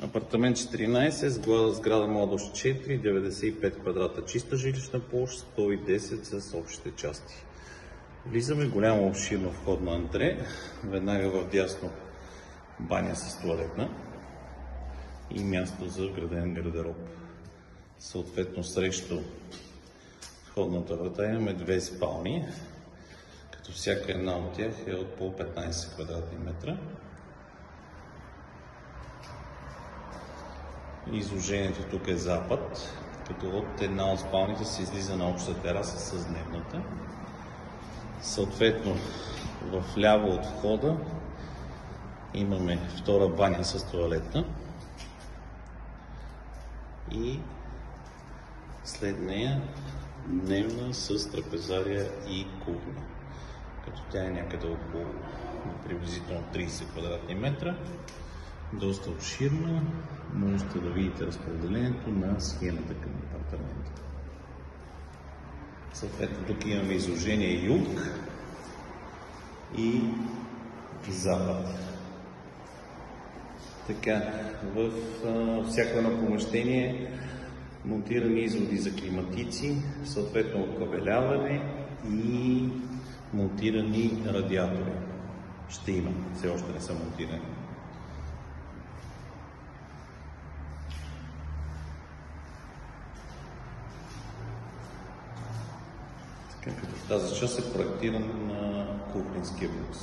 Апартамент 14, сграда младост 4, 95 квадрата чиста жилищна площ, 110 с общите части. Влизаме в голямо обширно входно антре, веднага в дясно баня с туалетна и място за вграден гардероб. Съответно срещу входната врата имаме две спални, като всяка една от тях е от по 15 квадратни метра. Изложението тук е запад, като от една от спалните се излиза на обща тераса с дневната. Съответно, в ляво от входа имаме втора баня с туалетна и след нея дневна с трапезария и кухня, като тя е някъде около приблизително 30 квадратни метра. Доста обширна, можете да видите разпределението на схемата към апартамента. Съответно тук имаме изложение юг и запад. Така, в всяко едно помещение монтирани изводи за климатици, съответно окабеляване и монтирани радиатори. Ще има, все още не са монтирани. Така, като в тази част е проектиран на кухненския бокс.